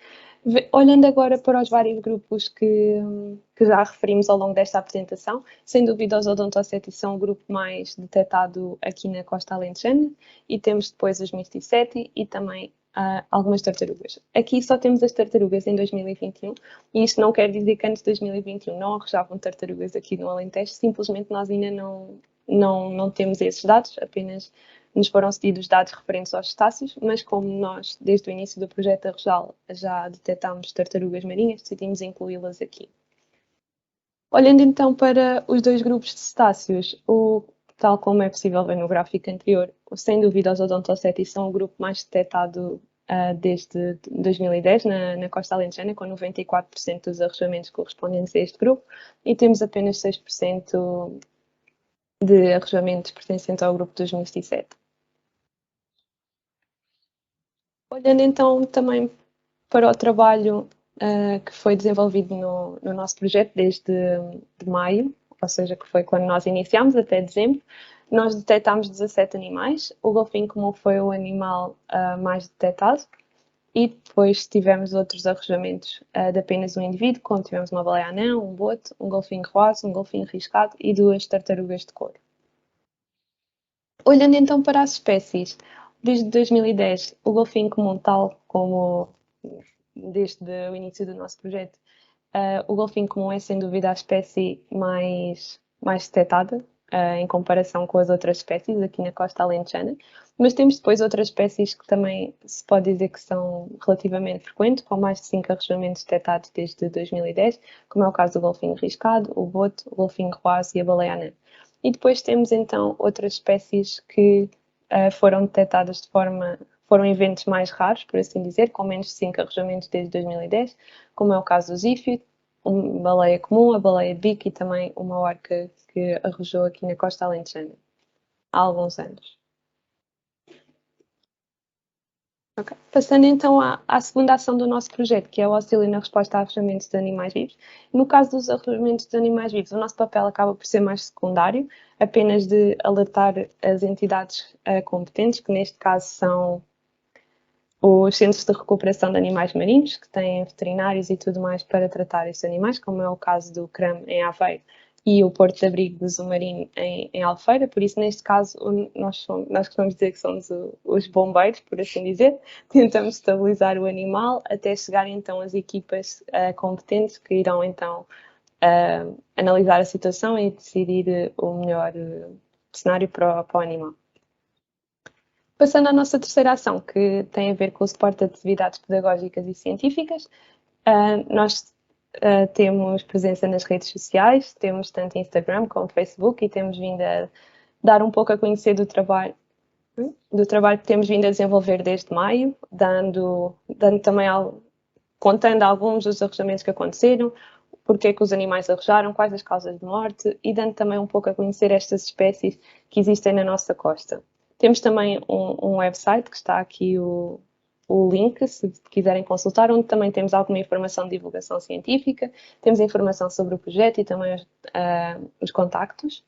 Olhando agora para os vários grupos que já referimos ao longo desta apresentação, sem dúvida os odontocetes são o grupo mais detectado aqui na costa alentejana, e temos depois os misticeti e também algumas tartarugas. Aqui só temos as tartarugas em 2021, e isto não quer dizer que antes de 2021 não arrojavam tartarugas aqui no Alentejo, simplesmente nós ainda não temos esses dados, apenas nos foram cedidos dados referentes aos cetáceos, mas como nós, desde o início do projeto Arrojal, já detectámos tartarugas marinhas, decidimos incluí-las aqui. Olhando então para os dois grupos de cetáceos, tal como é possível ver no gráfico anterior, sem dúvida os Odontocetes são o grupo mais detectado desde 2010 na costa alentejana, com 94% dos arrojamentos correspondentes a este grupo, e temos apenas 6% de arrojamentos pertencentes ao grupo 2007. Olhando então também para o trabalho que foi desenvolvido no nosso projeto desde de maio, ou seja, que foi quando nós iniciámos até dezembro, nós detectámos 17 animais. O golfinho comum foi o animal mais detectado e depois tivemos outros arrojamentos de apenas um indivíduo, como tivemos uma baleia-anã, um boto, um golfinho rosa, um golfinho riscado e 2 tartarugas de couro. Olhando então para as espécies, desde 2010 o golfinho comum, tal como desde o início do nosso projeto, o golfinho comum é sem dúvida a espécie mais detectada em comparação com as outras espécies aqui na costa alentejana, mas temos depois outras espécies que também se pode dizer que são relativamente frequentes, com mais de 5 arrojamentos detectados desde 2010, como é o caso do golfinho riscado, o boto, o golfinho rosa e a baleia-anã. E depois temos então outras espécies que foram detectadas foram eventos mais raros, por assim dizer, com menos de 5 arrojamentos desde 2010, como é o caso do zífio, uma baleia comum, a baleia de bico e também uma orca que arrojou aqui na costa alentejana há alguns anos. Okay. Passando então à segunda ação do nosso projeto, que é o auxílio na resposta a arrojamentos de animais vivos. No caso dos arrojamentos de animais vivos, o nosso papel acaba por ser mais secundário, apenas de alertar as entidades competentes, que neste caso são os centros de recuperação de animais marinhos, que têm veterinários e tudo mais para tratar estes animais, como é o caso do CRAM em Aveiro e o Porto de Abrigo do Zumarino em Albufeira. Por isso, neste caso, nós costumamos dizer que somos os bombeiros, por assim dizer. Tentamos estabilizar o animal até chegar então às equipas competentes que irão então analisar a situação e decidir o melhor cenário para o animal. Passando à nossa terceira ação, que tem a ver com o suporte de atividades pedagógicas e científicas, nós temos presença nas redes sociais, temos tanto Instagram como Facebook e temos vindo a dar um pouco a conhecer do trabalho que temos vindo a desenvolver desde maio, dando também contando alguns dos arrojamentos que aconteceram, porque é que os animais arrojaram, quais as causas de morte e dando também um pouco a conhecer estas espécies que existem na nossa costa. Temos também um website que está aqui o link, se quiserem consultar, onde também temos alguma informação de divulgação científica, temos informação sobre o projeto e também os contactos.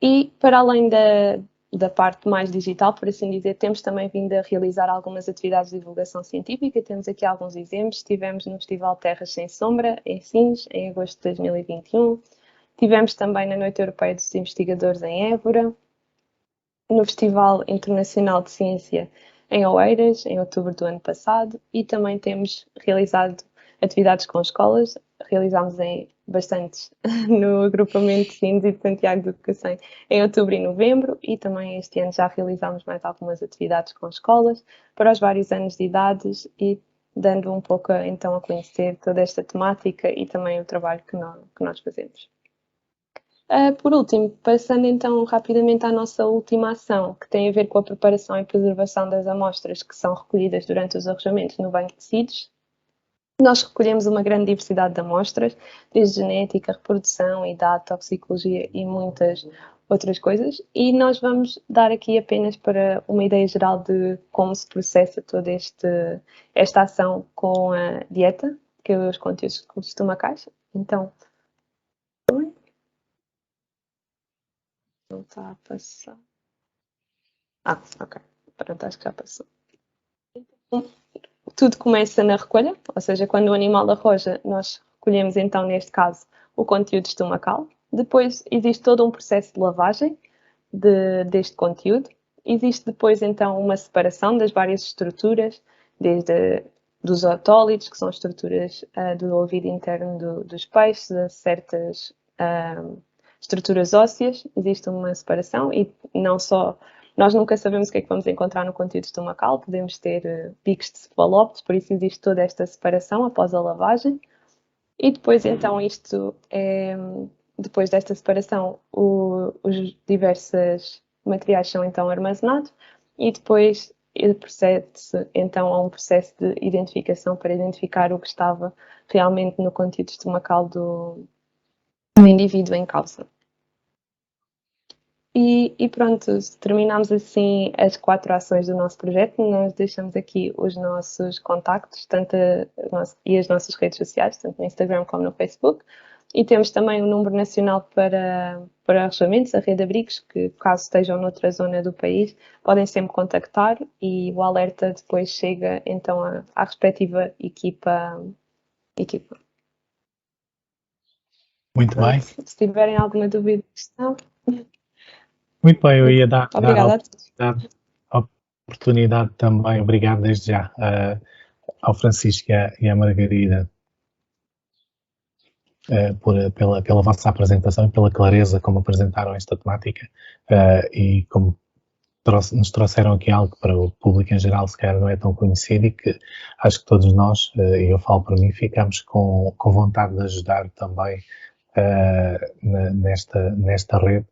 E para além da parte mais digital, por assim dizer, temos também vindo a realizar algumas atividades de divulgação científica. Temos aqui alguns exemplos. Estivemos no Festival Terras Sem Sombra, em Sines, em agosto de 2021. Tivemos também na Noite Europeia dos Investigadores, em Évora. No Festival Internacional de Ciência em Oeiras, em outubro do ano passado, e também temos realizado atividades com escolas, realizámos bastantes no agrupamento de Sines e de Santiago de Educação em outubro e novembro, e também este ano já realizámos mais algumas atividades com escolas para os vários anos de idades e dando um pouco então a conhecer toda esta temática e também o trabalho que nós fazemos. Por último, passando então rapidamente à nossa última ação, que tem a ver com a preparação e preservação das amostras que são recolhidas durante os arrojamentos no banco de tecidos. Nós recolhemos uma grande diversidade de amostras, desde genética, reprodução, idade, toxicologia e muitas outras coisas, e nós vamos dar aqui apenas para uma ideia geral de como se processa toda esta ação com a dieta, que é os conteúdos que estomacais. Então, não está a passar. Ok. Pronto, acho que já passou. Tudo começa na recolha, ou seja, quando o animal arroja, nós recolhemos então, neste caso, o conteúdo estomacal. Depois existe todo um processo de lavagem deste conteúdo. Existe depois então uma separação das várias estruturas, desde dos otólitos, que são estruturas do ouvido interno dos peixes, a certas estruturas ósseas. Existe uma separação e não só Nós nunca sabemos o que é que vamos encontrar no conteúdo estomacal, podemos ter picos de cefalópodes, por isso existe toda esta separação após a lavagem. E depois, então, depois desta separação, os diversos materiais são então armazenados e depois procede-se então a um processo de identificação para identificar o que estava realmente no conteúdo estomacal do indivíduo em causa. E pronto, terminamos assim as 4 ações do nosso projeto. Nós deixamos aqui os nossos contactos e as nossas redes sociais, tanto no Instagram como no Facebook. E temos também um número nacional para alojamentos, a Rede Abrigos, que caso estejam noutra zona do país, podem sempre contactar e o alerta depois chega então à respectiva equipa. Muito bem. Se tiverem alguma dúvida ou questão. Muito bem, eu ia dar Obrigada a todos. a oportunidade também, obrigado desde já, ao Francisco e à Margarida pela vossa apresentação e pela clareza como apresentaram esta temática e como nos trouxeram aqui algo que para o público em geral se calhar não é tão conhecido e que acho que todos nós, e eu falo para mim, ficamos com vontade de ajudar também nesta rede,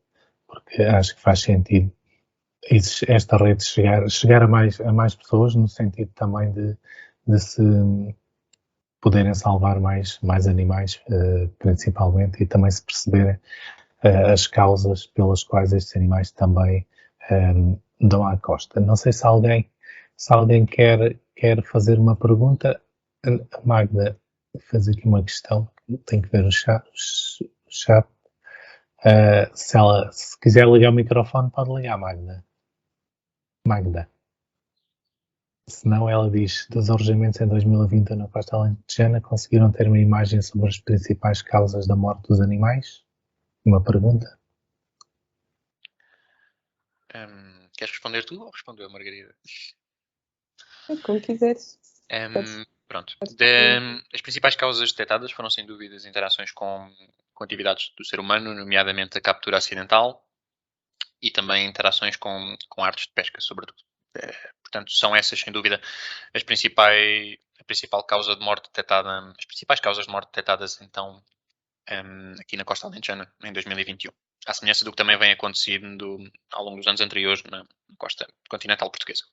porque acho que faz sentido esta rede chegar a mais pessoas, no sentido também de se poderem salvar mais animais, principalmente, e também se perceberem as causas pelas quais estes animais também dão à costa. Não sei se alguém quer fazer uma pergunta. A Magda fez aqui uma questão, tenho que ver o chat. Se quiser ligar o microfone, pode ligar, Magda. Senão ela diz, dos alojamentos em 2020 na costa alentejana conseguiram ter uma imagem sobre as principais causas da morte dos animais? Uma pergunta? Queres responder tu ou respondeu a Margarida? Como quiseres. Pronto. As principais causas detectadas foram, sem dúvidas, interações com atividades do ser humano, nomeadamente a captura acidental e também interações com artes de pesca, sobretudo. Portanto, são essas, sem dúvida, a principal causa de morte detectada, as principais causas de morte detectadas, então, aqui na costa alentejana, em 2021. À semelhança do que também vem acontecendo ao longo dos anos anteriores na costa continental portuguesa.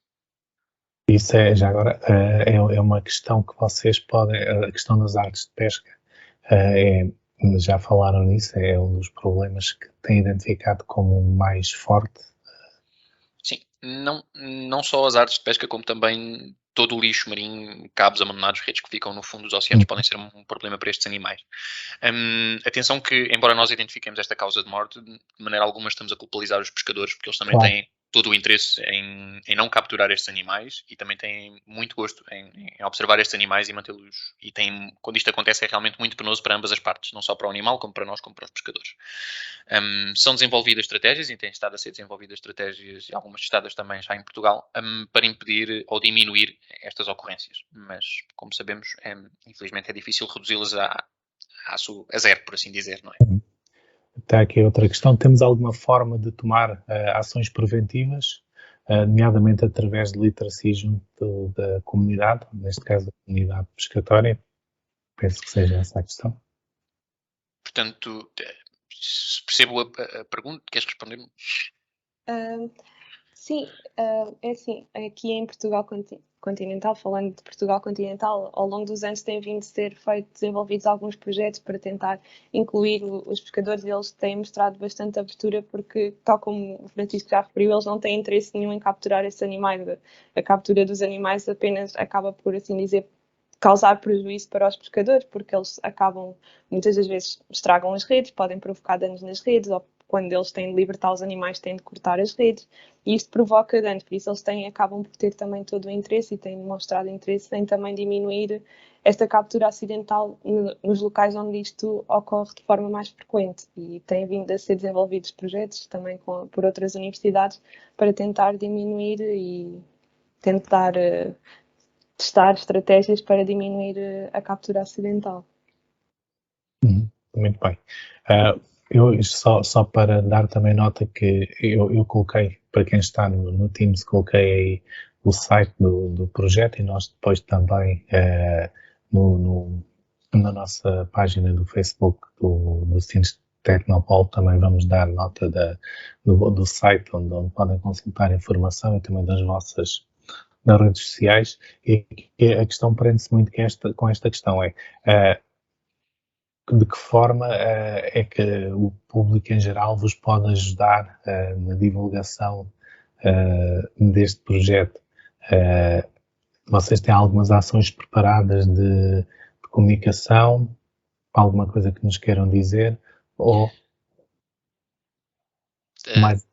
Isso já agora é uma questão que vocês podem, a questão das artes de pesca, já falaram nisso, é um dos problemas que têm identificado como mais forte. Sim, não só as artes de pesca, como também todo o lixo marinho, cabos abandonados, redes que ficam no fundo dos oceanos podem ser um problema para estes animais. Atenção que, embora nós identifiquemos esta causa de morte, de maneira alguma estamos a culpabilizar os pescadores, porque eles também têm todo o interesse em não capturar estes animais e também têm muito gosto em observar estes animais e mantê-los. E quando isto acontece é realmente muito penoso para ambas as partes, não só para o animal, como para nós, como para os pescadores. São desenvolvidas estratégias e têm estado a ser desenvolvidas estratégias, e algumas testadas também já em Portugal, para impedir ou diminuir estas ocorrências. Mas, como sabemos, infelizmente é difícil reduzi-las a zero, por assim dizer, não é? Está aqui outra questão. Temos alguma forma de tomar ações preventivas, nomeadamente através de literacia junto da comunidade, neste caso da comunidade pescatória? Penso que seja essa a questão. Portanto, se percebo a pergunta, queres responder-me? Sim, é assim, aqui em Portugal continental, falando de Portugal continental, ao longo dos anos têm vindo a ser desenvolvidos alguns projetos para tentar incluir os pescadores e eles têm mostrado bastante abertura porque, tal como o Francisco já referiu, eles não têm interesse nenhum em capturar esses animais. A captura dos animais apenas acaba por, assim dizer, causar prejuízo para os pescadores porque eles acabam, muitas das vezes, estragam as redes, podem provocar danos nas redes ou quando eles têm de libertar os animais têm de cortar as redes e isto provoca danos, por isso eles acabam por ter também todo o interesse e têm demonstrado interesse em também diminuir esta captura acidental nos locais onde isto ocorre de forma mais frequente e têm vindo a ser desenvolvidos projetos também por outras universidades para tentar diminuir e tentar testar estratégias para diminuir a captura acidental. Muito bem. Eu só para dar também nota que eu coloquei para quem está no Teams, coloquei aí o site do projeto e nós depois também na nossa página do Facebook do Cines Tecnopol também vamos dar nota do site onde podem consultar informação e também das redes sociais. E a questão prende-se muito com esta questão, de que forma é que o público em geral vos pode ajudar na divulgação deste projeto? Vocês têm algumas ações preparadas de comunicação? Alguma coisa que nos queiram dizer? Ou mais?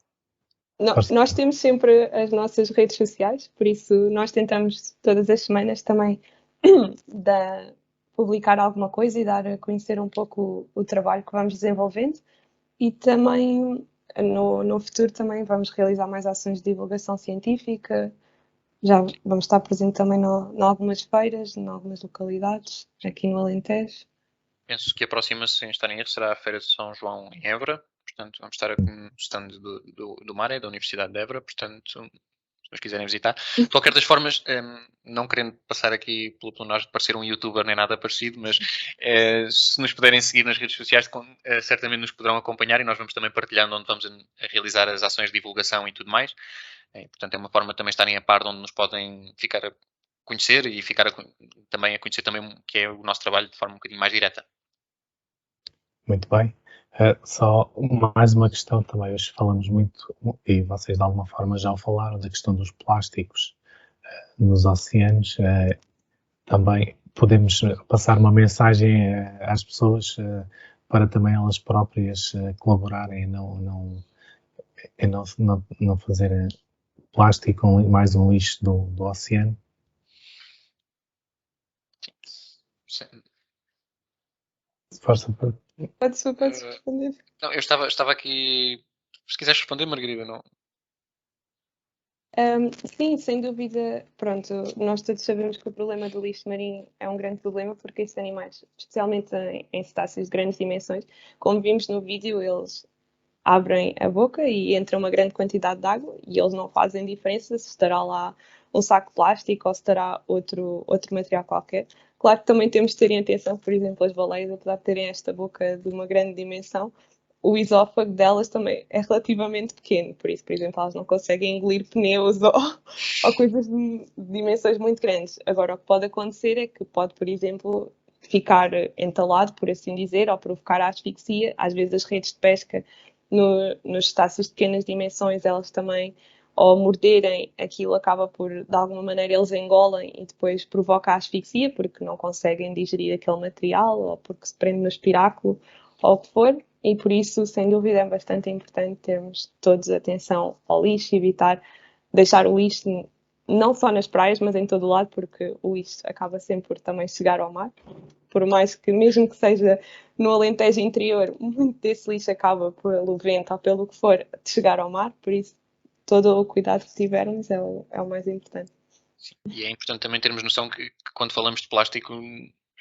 Nós temos sempre as nossas redes sociais, por isso nós tentamos todas as semanas também publicar alguma coisa e dar a conhecer um pouco o trabalho que vamos desenvolvendo, e também no futuro também vamos realizar mais ações de divulgação científica. Já vamos estar presentes também em algumas feiras, em algumas localidades, aqui no Alentejo. Penso que a próxima, sem estar em erro, será a Feira de São João em Évora. Portanto, vamos estar com o stand do MARE, da Universidade de Évora. Portanto, se nos quiserem visitar. De qualquer das formas, não querendo passar aqui pelo nós de parecer um youtuber nem nada parecido, mas se nos puderem seguir nas redes sociais, certamente nos poderão acompanhar e nós vamos também partilhando onde vamos a realizar as ações de divulgação e tudo mais. Portanto, é uma forma de também estarem a par de onde nos podem ficar a conhecer e ficar também a conhecer também que é o nosso trabalho de forma um bocadinho mais direta. Muito bem. Só mais uma questão também. Hoje falamos muito, e vocês de alguma forma já o falaram, da questão dos plásticos nos oceanos. Também podemos passar uma mensagem às pessoas para também elas próprias colaborarem e não fazerem plástico mais um lixo do oceano. Sim. Força. Pode responder. Não, eu estava aqui. Se quiseres responder, Margarida, não. Sim, sem dúvida. Pronto, nós todos sabemos que o problema do lixo marinho é um grande problema, porque estes animais, especialmente em cetáceos de grandes dimensões, como vimos no vídeo, eles abrem a boca e entra uma grande quantidade de água e eles não fazem diferença se estará lá um saco de plástico ou se estará outro material qualquer. Claro que também temos de ter em atenção, por exemplo, as baleias, apesar de terem esta boca de uma grande dimensão, o esófago delas também é relativamente pequeno, por isso, por exemplo, elas não conseguem engolir pneus ou coisas de dimensões muito grandes. Agora, o que pode acontecer é que pode, por exemplo, ficar entalado, por assim dizer, ou provocar a asfixia. Às vezes as redes de pesca nos cetáceos de pequenas dimensões, elas também, ao morderem, aquilo acaba por, de alguma maneira, eles engolem e depois provoca a asfixia, porque não conseguem digerir aquele material, ou porque se prende no espiráculo, ou o que for. E por isso, sem dúvida, é bastante importante termos todos atenção ao lixo, evitar deixar o lixo não só nas praias, mas em todo o lado, porque o lixo acaba sempre por também chegar ao mar. Por mais que, mesmo que seja no Alentejo interior, muito desse lixo acaba pelo vento ou pelo que for de chegar ao mar, por isso todo o cuidado que tivermos é o mais importante. Sim. E é importante também termos noção que quando falamos de plástico,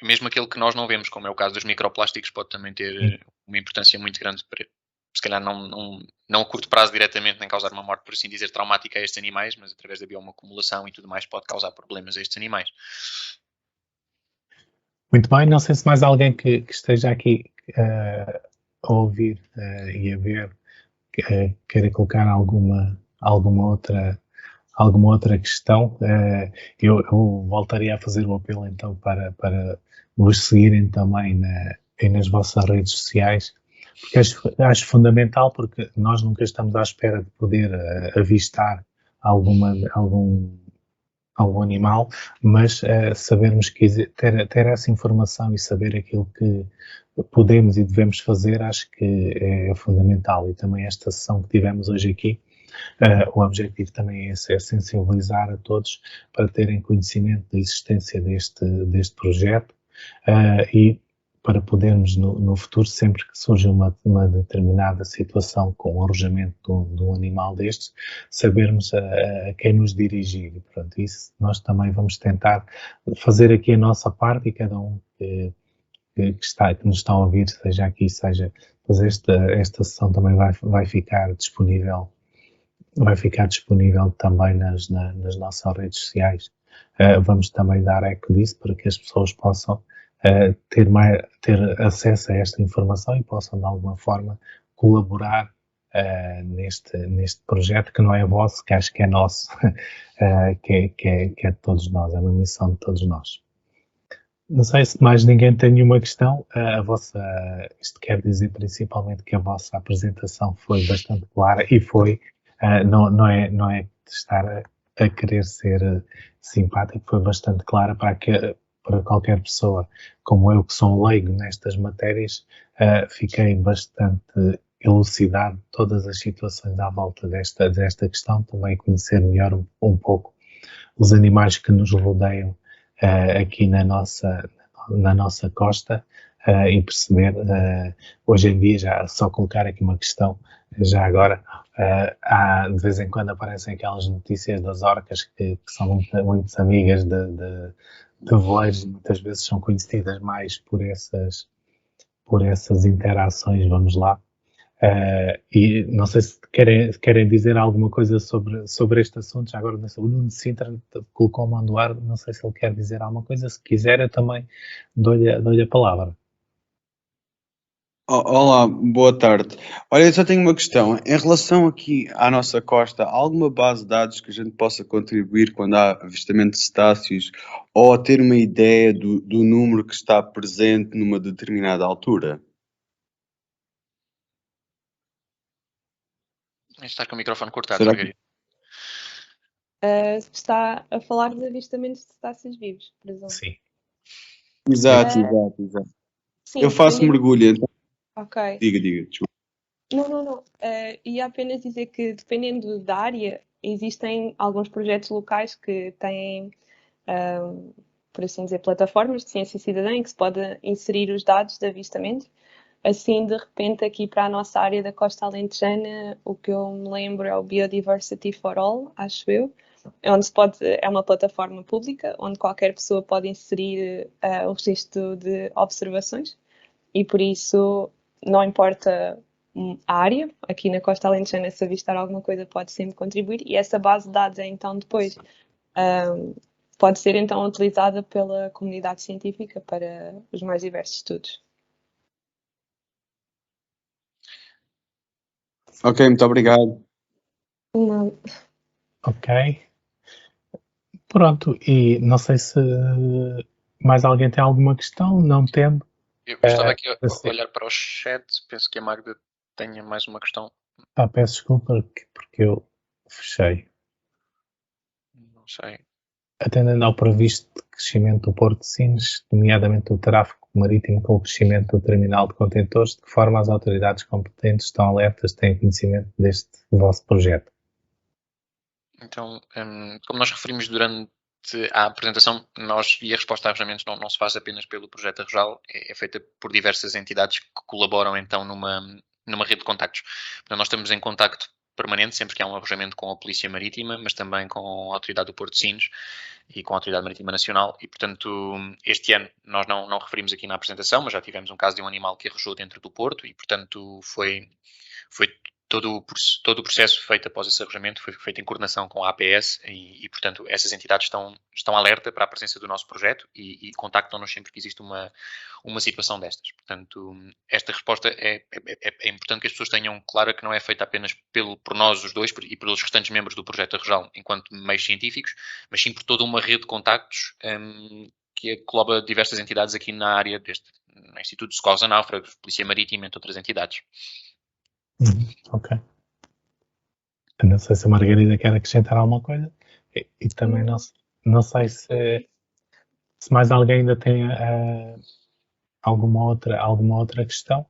mesmo aquele que nós não vemos, como é o caso dos microplásticos, pode também ter uma importância muito grande para, se calhar não a curto prazo diretamente, nem causar uma morte, por assim dizer, traumática a estes animais, mas através da bioacumulação e tudo mais pode causar problemas a estes animais. Muito bem, não sei se mais alguém que esteja aqui a ouvir e a ver queira colocar alguma outra questão. Eu voltaria a fazer o apelo então para vos seguirem também nas vossas redes sociais, porque acho fundamental, porque nós nunca estamos à espera de poder avistar algum animal, mas sabermos que ter essa informação e saber aquilo que podemos e devemos fazer, acho que é fundamental. E também esta sessão que tivemos hoje aqui, o objetivo também é sensibilizar a todos para terem conhecimento da existência deste projeto e para podermos no futuro, sempre que surge uma determinada situação com o arrojamento de um animal destes, sabermos a quem nos dirigir. E, pronto, isso nós também vamos tentar fazer aqui a nossa parte, e cada um que nos está a ouvir, seja aqui, seja, pois esta sessão também vai ficar disponível vai ficar disponível também nas nossas redes sociais. Vamos também dar eco disso para que as pessoas possam ter acesso a esta informação e possam, de alguma forma, colaborar neste projeto que não é vosso, que acho que é nosso, que é de todos nós, é uma missão de todos nós. Não sei se mais ninguém tem nenhuma questão. Isto quer dizer principalmente que a vossa apresentação foi bastante clara e não é de estar a querer ser simpático, foi bastante clara para qualquer pessoa como eu, que sou leigo nestas matérias. Fiquei bastante elucidado de todas as situações à volta desta questão, também conhecer melhor um pouco os animais que nos rodeiam aqui na nossa costa e perceber, hoje em dia, já só colocar aqui uma questão, já agora, de vez em quando aparecem aquelas notícias das orcas que são muito amigas de voleiros e muitas vezes são conhecidas mais por essas interações, vamos lá. E não sei se querem dizer alguma coisa sobre este assunto. Já agora, o Nuno Sintra colocou a mão do ar, não sei se ele quer dizer alguma coisa. Se quiser, eu também dou-lhe a palavra. Olá, boa tarde. Olha, eu só tenho uma questão. Em relação aqui à nossa costa, há alguma base de dados que a gente possa contribuir quando há avistamento de cetáceos ou a ter uma ideia do número que está presente numa determinada altura? Está com o microfone cortado, Será que- Margarida. Está a falar de avistamentos de cetáceos vivos, presumo. Sim. Exato. Sim, Eu faço mergulho, então Ok. diga, desculpa. Não. Ia apenas dizer que, dependendo da área, existem alguns projetos locais que têm, por assim dizer, plataformas de ciência cidadã em que se pode inserir os dados de avistamento. Assim, de repente, aqui para a nossa área da Costa Alentejana, o que eu me lembro é o Biodiversity for All, acho eu, é uma plataforma pública onde qualquer pessoa pode inserir o registro de observações e, por isso, não importa a área, aqui na Costa Alentejana, se avistar alguma coisa pode sempre contribuir e essa base de dados é então depois pode ser então utilizada pela comunidade científica para os mais diversos estudos. Ok, muito obrigado. Não. Ok. Pronto. E não sei se mais alguém tem alguma questão. Não tendo. Eu estava aqui a assim. olhar para o chat, penso que a Magda tenha mais uma questão. Peço desculpa porque eu fechei. Não sei. Atendendo ao previsto crescimento do Porto de Sines, nomeadamente o tráfego marítimo com o crescimento do terminal de contentores, de que forma as autoridades competentes estão alertas, têm conhecimento deste vosso projeto? Então, como nós referimos durante a apresentação, e a resposta a arrojamentos não se faz apenas pelo projeto Arrojal, é feita por diversas entidades que colaboram então numa rede de contactos. Então, nós estamos em contacto permanente sempre que há um arrojamento com a Polícia Marítima, mas também com a Autoridade do Porto de Sines e com a Autoridade Marítima Nacional e, portanto, este ano nós não referimos aqui na apresentação, mas já tivemos um caso de um animal que arrojou dentro do Porto e, portanto, foi todo o processo feito após esse arrojamento foi feito em coordenação com a APS e portanto, essas entidades estão alerta para a presença do nosso projeto e contactam-nos sempre que existe uma situação destas. Portanto, esta resposta é importante que as pessoas tenham clara que não é feita apenas por nós os dois e pelos restantes membros do projeto Arrojal enquanto meios científicos, mas sim por toda uma rede de contactos que engloba diversas entidades aqui na área deste Instituto de Socorros a Náufragos, Polícia Marítima, entre outras entidades. Ok. Não sei se a Margarida quer acrescentar alguma coisa e também não sei se mais alguém ainda tem alguma outra questão.